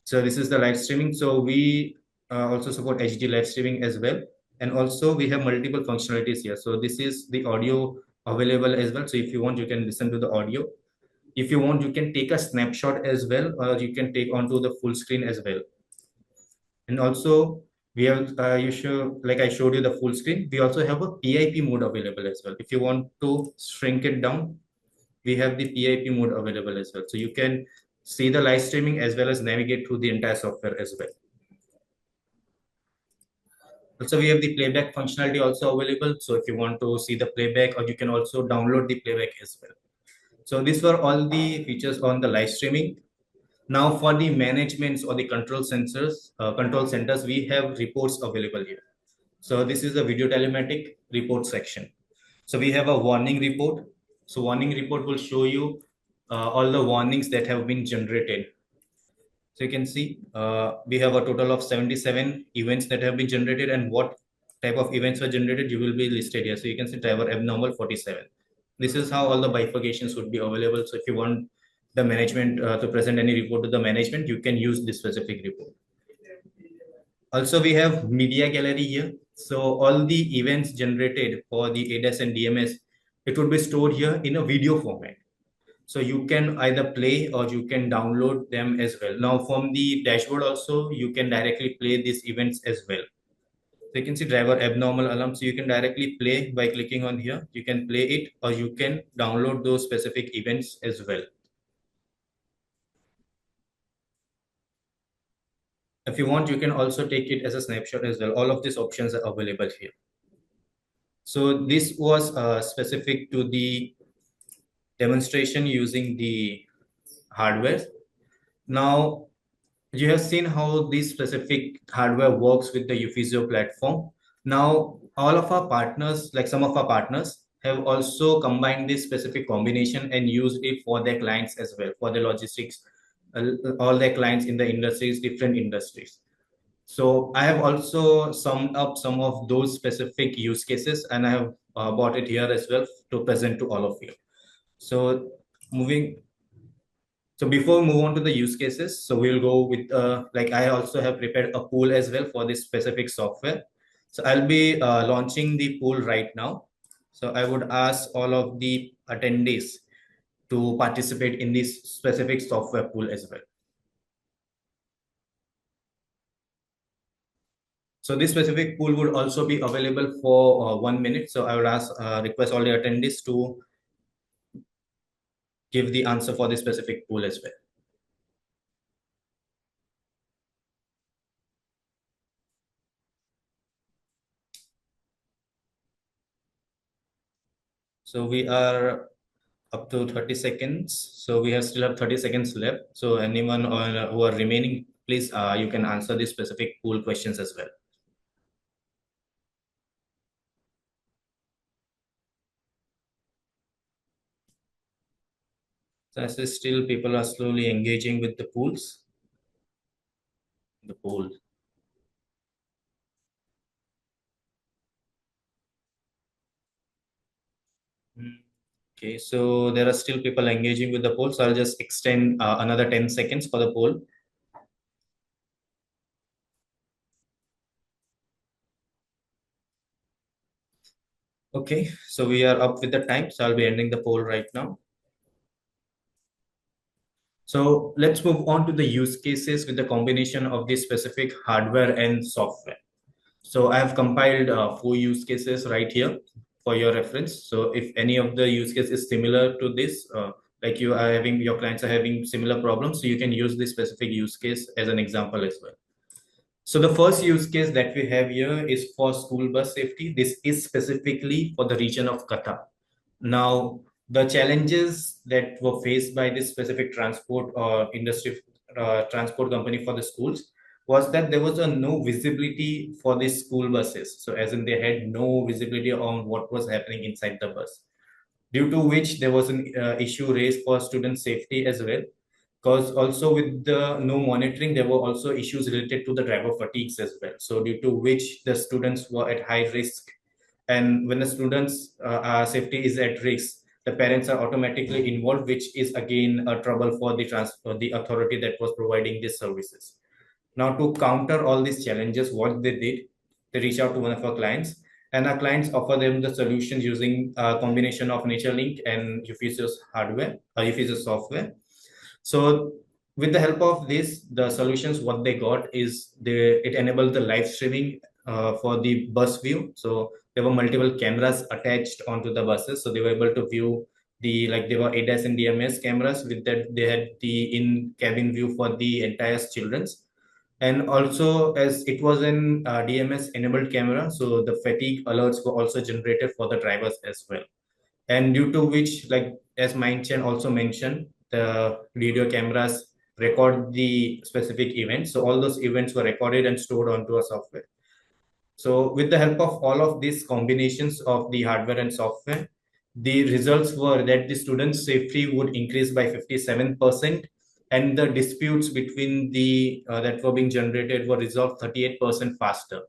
so this is the live streaming. So we also support HD live streaming as well. And also we have multiple functionalities here. So this is the audio available as well. So if you want, you can listen to the audio. If you want, you can take a snapshot as well, or you can take onto the full screen as well. And also we have, like I showed you the full screen, we also have a PIP mode available as well. If you want to shrink it down, we have the PIP mode available as well. So you can see the live streaming as well as navigate through the entire software as well. Also, we have the playback functionality also available. So if you want to see the playback, or you can also download the playback as well. So these were all the features on the live streaming. Now for the managements or the control centers, we have reports available here. So this is the video telematic report section. So we have a warning report. So warning report will show you all the warnings that have been generated. So you can see we have a total of 77 events that have been generated, and what type of events were generated you will be listed here. So you can see driver abnormal 47. This is how all the bifurcations would be available. So if you want the management to present any report to the management, you can use this specific report. Also, we have media gallery here. So all the events generated for the ADAS and DMS, it would be stored here in a video format. So you can either play or you can download them as well. Now from the dashboard also, you can directly play these events as well. So you can see driver abnormal alarm. So you can directly play by clicking on here. You can play it, or you can download those specific events as well. If you want, you can also take it as a snapshot as well. All of these options are available here. So this was specific to the demonstration using the hardware. Now, you have seen how this specific hardware works with the Uffizio platform. Now, all of our partners, like some of our partners, have also combined this specific combination and used it for their clients as well, for the logistics, all their clients in the industries, different industries. So I have also summed up some of those specific use cases, and I have brought it here as well to present to all of you. So moving so before we move on to the use cases, so we'll go with like I also have prepared a pool as well for this specific software. So I'll be launching the pool right now. So I would ask all of the attendees to participate in this specific software pool as well. So this specific pool would also be available for 1 minute. So I would request all the attendees to give the answer for this specific pool as well. So we are up to 30 seconds. So we still have 30 seconds left. So anyone who are remaining, please, you can answer the specific pool questions as well. So as still people are slowly engaging with the pools. The pool. Okay, so there are still people engaging with the poll. So I'll just extend another 10 seconds for the poll. Okay, so we are up with the time. So I'll be ending the poll right now. So let's move on to the use cases with the combination of this specific hardware and software. So I have compiled 4 use cases right here for your reference. So if any of the use case is similar to this, like your clients are having similar problems, so you can use this specific use case as an example as well. So the first use case that we have here is for school bus safety. This is specifically for the region of Qatar. Now, the challenges that were faced by this specific transport or industry transport company for the schools was that there was no visibility for the school buses. So as in they had no visibility on what was happening inside the bus, due to which there was an issue raised for student safety as well. Because also with the no monitoring, there were also issues related to the driver fatigues as well. So due to which the students were at high risk, and when the students safety is at risk, the parents are automatically involved, which is again a trouble for the authority that was providing these services. Now, to counter all these challenges, what they did, they reached out to one of our clients, and our clients offer them the solutions using a combination of Naturelink and Uffizio's hardware, Uffizio's software. So with the help of this, the solutions, what they got is it enabled the live streaming for the bus view. So there were multiple cameras attached onto the buses. So they were able to view they were ADAS and DMS cameras. With that, they had the in-cabin view for the entire children's. And also, as it was an DMS enabled camera, so the fatigue alerts were also generated for the drivers as well. And due to which, like as Mindchen also mentioned, the video cameras record the specific events. So all those events were recorded and stored onto a software. So with the help of all of these combinations of the hardware and software, the results were that the students' safety would increase by 57%, and the disputes between the that were being generated were resolved 38% faster.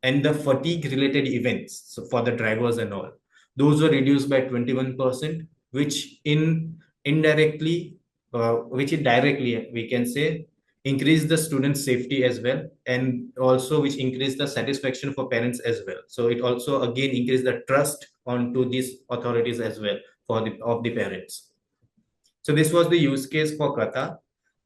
And the fatigue related events, so for the drivers and all, those were reduced by 21%, which directly we can say increase the student safety as well, and also which increase the satisfaction for parents as well. So it also again increase the trust onto these authorities as well of the parents. So this was the use case for Qatar.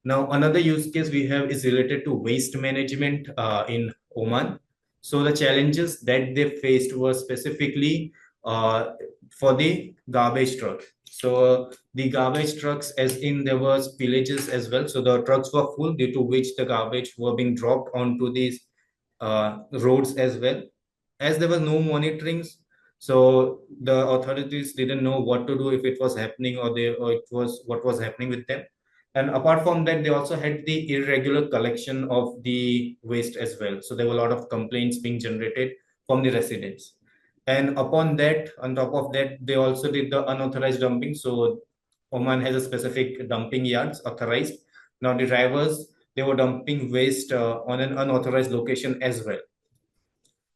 Now another use case we have is related to waste management in Oman. So the challenges that they faced were specifically for the garbage truck. So the garbage trucks, as in there was villages as well. So the trucks were full, due to which the garbage were being dropped onto these roads as well. As there was no monitoring, So the authorities didn't know what to do, if it was happening or it was what was happening with them. And apart from that, they also had the irregular collection of the waste as well. So there were a lot of complaints being generated from the residents. And upon that, on top of that, they also did the unauthorized dumping. So Oman has a specific dumping yards authorized. Now the drivers, they were dumping waste on an unauthorized location as well.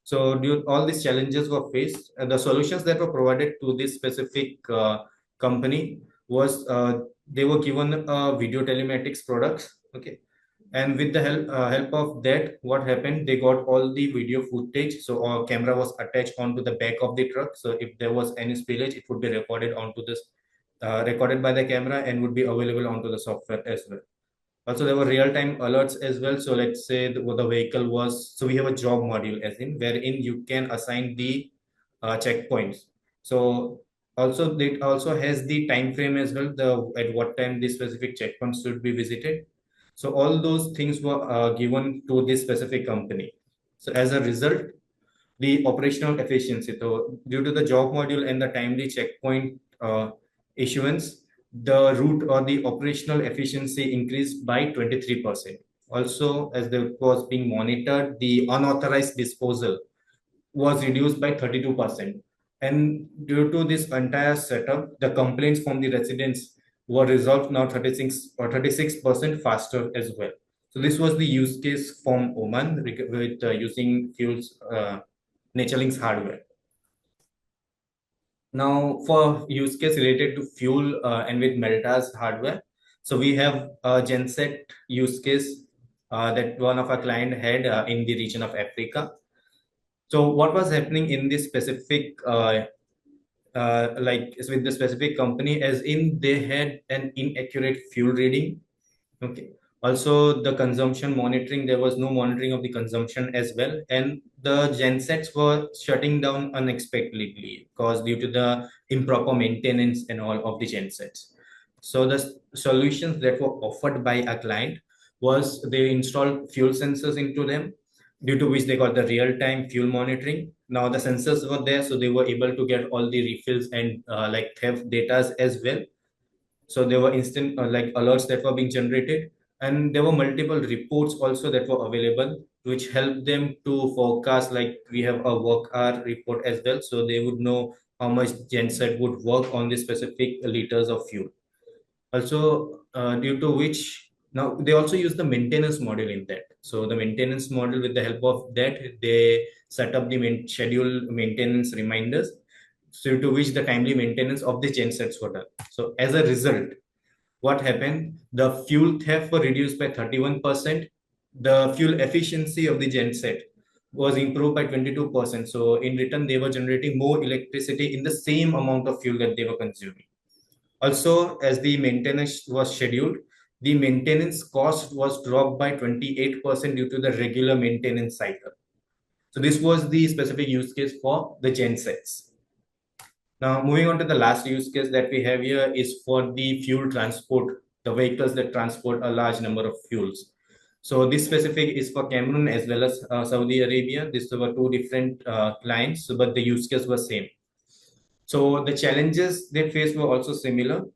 So all these challenges were faced, and the solutions that were provided to this specific company was they were given video telematics products. Okay, and with the help of that, what happened? They got all the video footage. So our camera was attached onto the back of the truck. So if there was any spillage, it would be recorded onto this, recorded by the camera, and would be available onto the software as well. Also, there were real-time alerts as well. So let's say the vehicle was, so we have a job module as in wherein you can assign the checkpoints. So also it also has the time frame as well, the at what time the specific checkpoints should be visited. So all those things were given to this specific company. So as a result, the operational efficiency. So due to the job module and the timely checkpoint issuance, the route or the operational efficiency increased by 23%. Also, as the was being monitored, the unauthorized disposal was reduced by 32%. And due to this entire setup, the complaints from the residents were resolved now 36% faster as well. So this was the use case from Oman with using fuels Naturelink's hardware. Now, for use case related to fuel and with Mielta's hardware, so we have a genset use case that one of our client had in the region of Africa. So what was happening in this specific, like with the specific company, as in they had an inaccurate fuel reading. Okay. Also, the consumption monitoring, there was no monitoring of the consumption as well. And the gensets were shutting down unexpectedly because due to the improper maintenance and all of the gensets. So the solutions that were offered by a client was they installed fuel sensors into them, due to which they got the real-time fuel monitoring. Now the sensors were there, so they were able to get all the refills and like theft data as well. So there were instant like alerts that were being generated, and there were multiple reports also that were available, which helped them to forecast. Like we have a work hour report as well, so they would know how much genset would work on the specific liters of fuel. Also, due to which now they also use the maintenance model in that. So the maintenance model, with the help of that, they set up the schedule maintenance reminders, so to which the timely maintenance of the gensets were done. So as a result, what happened? The fuel theft were reduced by 31%. The fuel efficiency of the genset was improved by 22%. So in return, they were generating more electricity in the same amount of fuel that they were consuming. Also, as the maintenance was scheduled, the maintenance cost was dropped by 28% due to the regular maintenance cycle. So this was the specific use case for the gensets. Now, moving on to the last use case that we have here is for the fuel transport, the vehicles that transport a large number of fuels. So this specific is for Cameroon as well as Saudi Arabia. These were two different clients, but the use case was same. So the challenges they faced were also similar.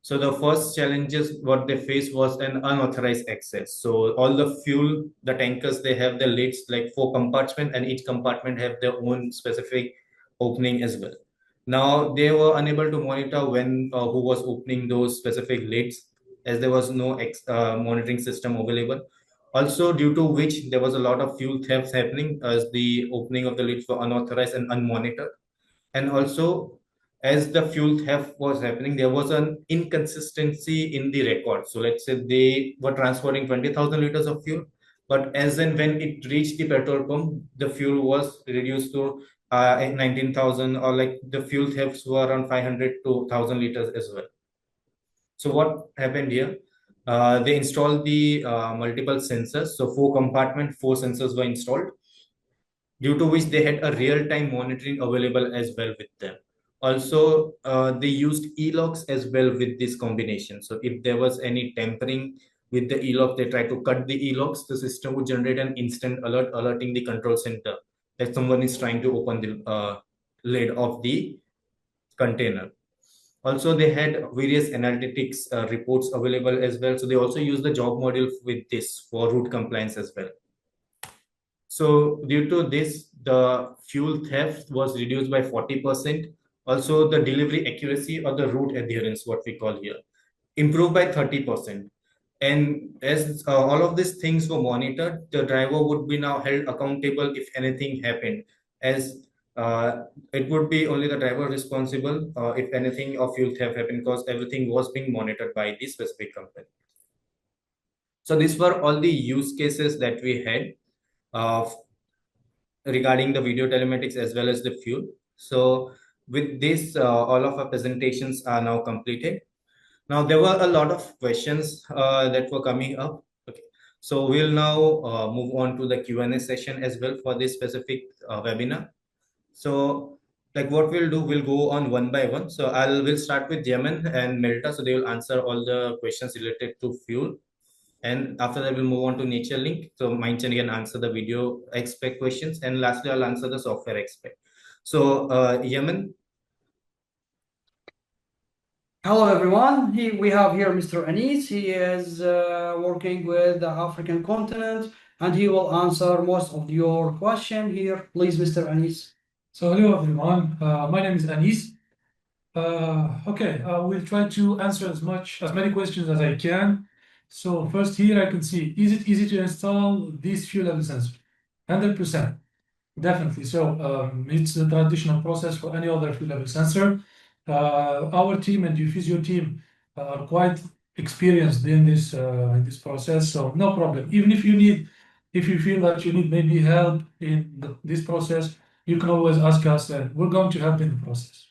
So the first challenges what they faced was an unauthorized access. So all the fuel, the tankers, they have the lids like 4 compartments, and each compartment have their own specific opening as well. Now they were unable to monitor when who was opening those specific lids, as there was no monitoring system available. Also, due to which there was a lot of fuel thefts happening as the opening of the lids were unauthorized and unmonitored. And also, as the fuel theft was happening, there was an inconsistency in the record. So let's say they were transporting 20,000 liters of fuel, but as and when it reached the petrol pump, the fuel was reduced to 19,000, or like the fuel thefts were around 500 to 1,000 liters as well. So what happened here? They installed the multiple sensors. So 4 compartment, 4 sensors were installed, due to which they had a real-time monitoring available as well with them. Also, they used e-locks as well with this combination. So if there was any tampering with the e-lock, they try to cut the e-locks. The system would generate an instant alert alerting the control center that someone is trying to open the lid of the container. Also, they had various analytics reports available as well. So they also use the job model with this for route compliance as well. So due to this, the fuel theft was reduced by 40%. Also, the delivery accuracy or the route adherence, what we call here, improved by 30%. And as all of these things were monitored, the driver would be now held accountable if anything happened, as it would be only the driver responsible if anything of fuel theft happened, because everything was being monitored by the specific company. So these were all the use cases that we had regarding the video telematics as well as the fuel. So with this, all of our presentations are now completed. Now there were a lot of questions that were coming up. Okay, so we'll now move on to the Q&A session as well for this specific webinar. So like what we'll do, we'll go on one by one. So we'll start with Yemen and Mielta. So they will answer all the questions related to fuel. And after that, we'll move on to Naturelink. So Mindchen can answer the video expert questions. And lastly, I'll answer the software expert. So Yemen. Hello, everyone. We have here Mr. Anis. He is working with the African continent, and he will answer most of your question here. Please, Mr. Anis. So hello, everyone. My name is Anis. Okay, I will try to answer as many questions as I can. So first here I can see, is it easy to install this fuel level sensor? 100%, definitely. So it's a traditional process for any other fuel level sensor. Our team and Uffizio team are quite experienced in this process, so no problem. Even if you feel that you need maybe help in this process, you can always ask us, and we're going to help in the process.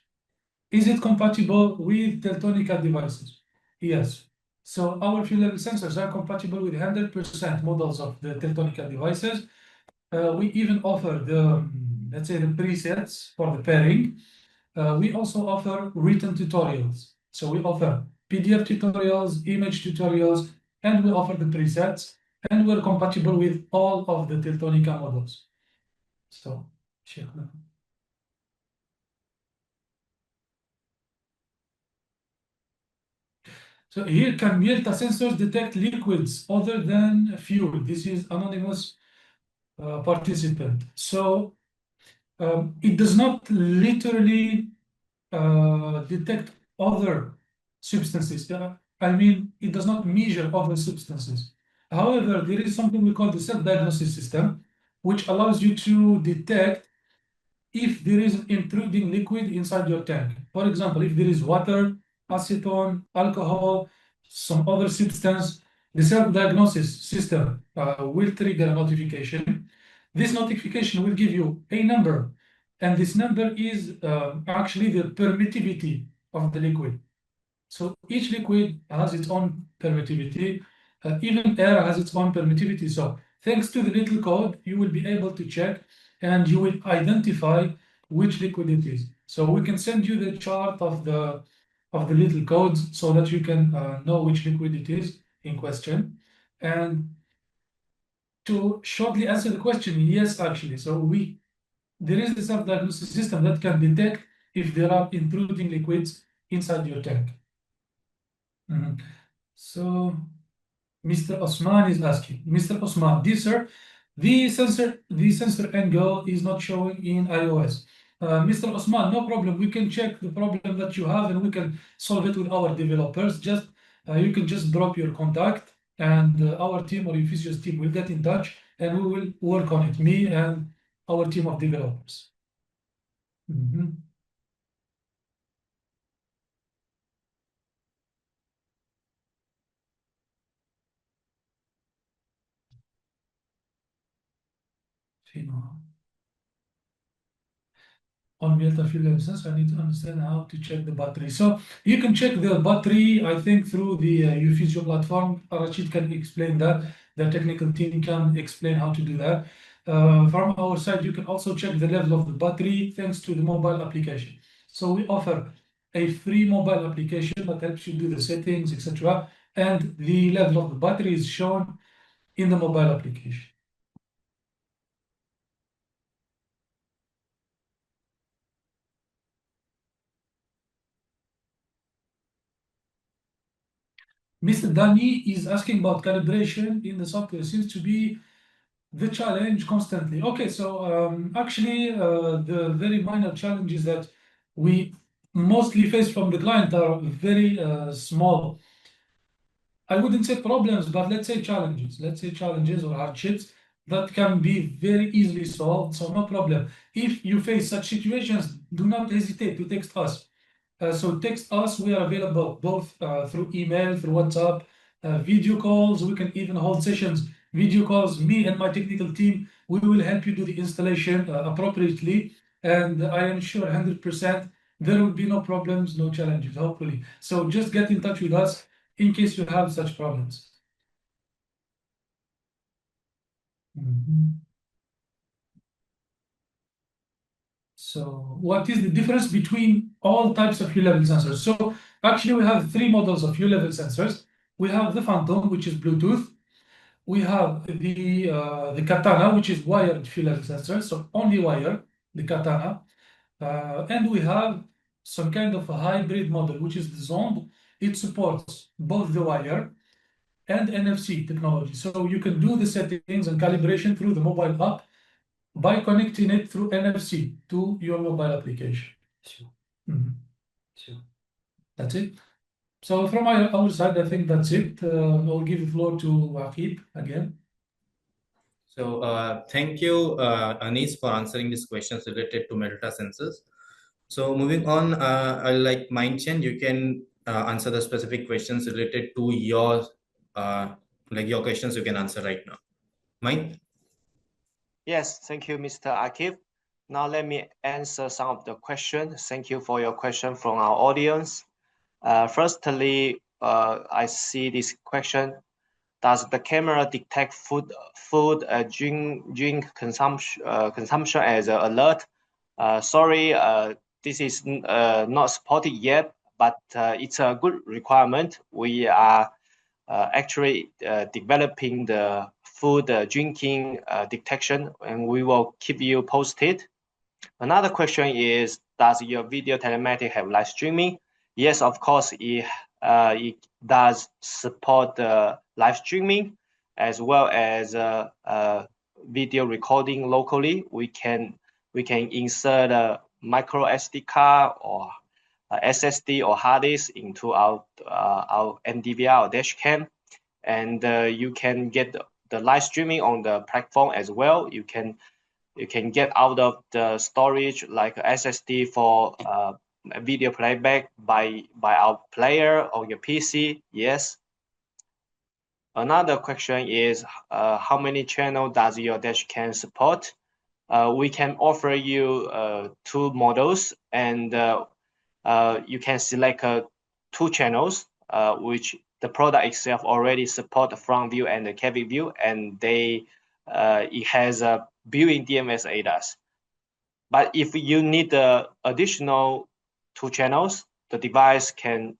Is it compatible with Teltonica devices? Yes. So our fuel level sensors are compatible with 100% models of the Teltonica devices. We even offer the, let's say, the presets for the pairing. We also offer written tutorials. So we offer PDF tutorials, image tutorials, and we offer the presets, and we're compatible with all of the Teltonica models. So, so here, can Mielta sensors detect liquids other than fuel? This is anonymous participant. So it does not literally detect other substances. I mean, it does not measure other substances. However, there is something we call the self-diagnosis system, which allows you to detect if there is intruding liquid inside your tank. For example, if there is water, acetone, alcohol, some other substance, the self-diagnosis system will trigger a notification. This notification will give you a number, and this number is actually the permittivity of the liquid. So each liquid has its own permittivity. Even air has its own permittivity. So thanks to the little code, you will be able to check and you will identify which liquid it is. So we can send you the chart of the little codes so that you can know which liquid it is in question. And to shortly answer the question, yes, actually. So there is a self-diagnosis system that can detect if there are intruding liquids inside your tank. So Mr. Osman is asking, Mr. Osman, dear sir, the sensor angle is not showing in iOS. Mr. Osman, no problem. We can check the problem that you have and we can solve it with our developers. Just you can just drop your contact and our team or Uffizio's team will get in touch and we will work on it, me and our team of developers. On Mielta fuel level sensor, I need to understand how to check the battery. So you can check the battery, I think, through the Uffizio platform. Rashid can explain that. The technical team can explain how to do that. From our side, you can also check the level of the battery thanks to the mobile application. So we offer a free mobile application that helps you do the settings, etc. And the level of the battery is shown in the mobile application. Mr. Dani is asking about calibration in the software. Seems to be the challenge constantly. Okay, so actually, the very minor challenges that we mostly face from the client are very small. I wouldn't say problems, but let's say challenges. Let's say challenges or hardships that can be very easily solved. So no problem. If you face such situations, do not hesitate to text us. So text us. We are available both through email, through WhatsApp, video calls. We can even hold sessions, video calls. Me and my technical team, we will help you do the installation appropriately. And I am sure 100% there will be no problems, no challenges, hopefully. So just get in touch with us in case you have such problems. So what is the difference between all types of U-level sensors? So actually we have three models of U-level sensors. We have the Phantom, which is Bluetooth. We have the Katana, which is wired U-level sensor, so only wire, the Katana. And we have some kind of a hybrid model, which is the Zond. It supports both the wire and NFC technology. So you can do the settings and calibration through the mobile app by connecting it through NFC to your mobile application. Sure. Sure. That's it. So from our side, I think that's it. I'll give the floor to Waqib again. So thank you, Anis, for answering these questions related to Mielta sensors. So moving on, like Mindchen, you can answer the specific questions related to your your questions you can answer right now. Mind? Yes, thank you, Mr. Akif. Now let me answer some of the questions. Thank you for your question from our audience. Firstly, I see this question. Does the camera detect food drink consumption as an alert? Sorry, this is not supported yet, but it's a good requirement. We are actually developing the food drinking detection, and we will keep you posted. Another question is, does your video telematic have live streaming? Yes, of course, it does support live streaming as well as video recording locally. We can insert a micro SD card or SSD or hard disk into our NDVR or dash cam, and you can get the live streaming on the platform as well. You can get out of the storage like SSD for video playback by our player or your PC. Yes. Another question is how many channels does your dashcam support? We can offer you two models, and you can select two channels, which the product itself already support front view and the cabin view, and it has a built-in DMS ADAS. But if you need the additional two channels, the device can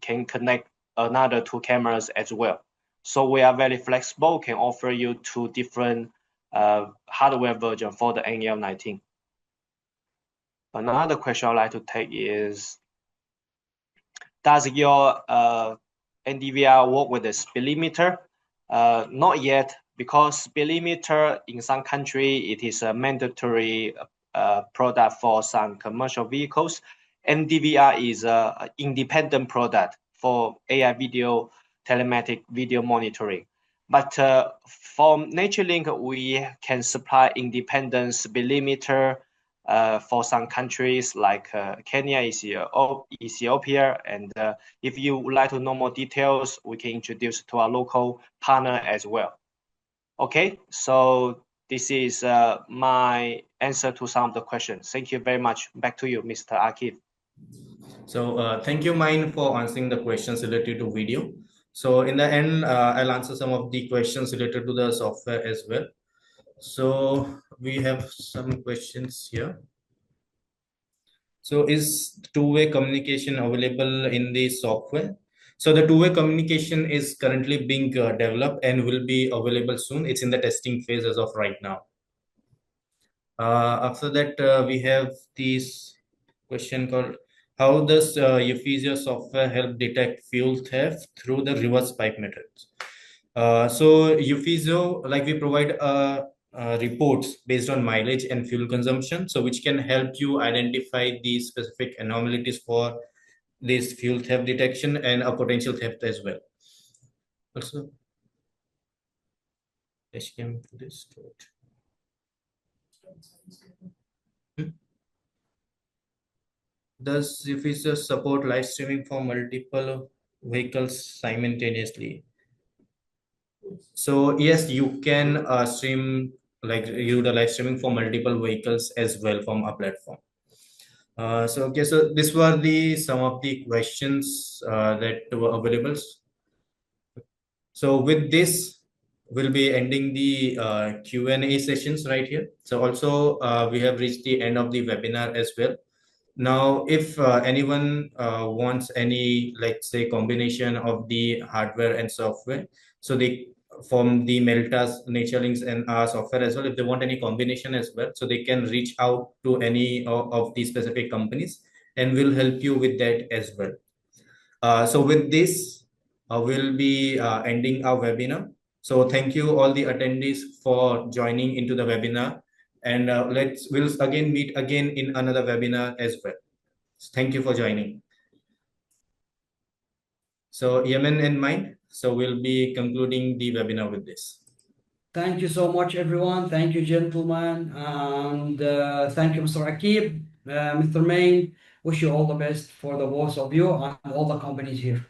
connect another two cameras as well. So we are very flexible, can offer you two different hardware version for the NEL19. Another question I'd like to take is, does your NDVR work with the speed limiter? Not yet, because speed limiter in some country, it is a mandatory product for some commercial vehicles. NDVR is an independent product for AI video telematic video monitoring. But from Naturelink, we can supply independent speed limiter for some countries like Kenya, Ethiopia, and if you would like to know more details, we can introduce to our local partner as well. Okay, so this is my answer to some of the questions. Thank you very much. Back to you, Mr. Akif. So thank you, Mine, for answering the questions related to video. So in the end, I'll answer some of the questions related to the software as well. So we have some questions here. So is two-way communication available in the software? So the two-way communication is currently being developed and will be available soon. It's in the testing phase as of right now. After that, we have this question called, how does Uffizio software help detect fuel theft through the reverse pipe methods? So Uffizio, like we provide reports based on mileage and fuel consumption, so which can help you identify these specific anomalies for this fuel theft detection and a potential theft as well. Also, HTML to this. Does Uffizio support live streaming for multiple vehicles simultaneously? So yes, you can stream, like you the live streaming for multiple vehicles as well from our platform. So okay, so this were the some of the questions that were available. So with this, we'll be ending the Q&A sessions right here. So also we have reached the end of the webinar as well. Now, if anyone wants any, let's say, combination of the hardware and software, so they from the Mielta's, Naturelink's, and our software as well, if they want any combination as well, so they can reach out to any of the specific companies, and we'll help you with that as well. So with this, we'll be ending our webinar. So thank you all the attendees for joining into the webinar, and we'll again meet again in another webinar as well. Thank you for joining. So Yemen in mind, so we'll be concluding the webinar with this. Thank you so much, everyone. Thank you, gentlemen. And thank you, Mr. Akib, Mr. Main. Wish you all the best for the both of you and all the companies here.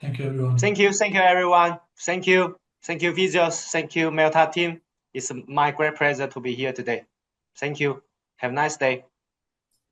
Thank you, everyone. Thank you, everyone. Thank you, Physios. Thank you, Mielta team. It's my great pleasure to be here today. Thank you. Have a nice day.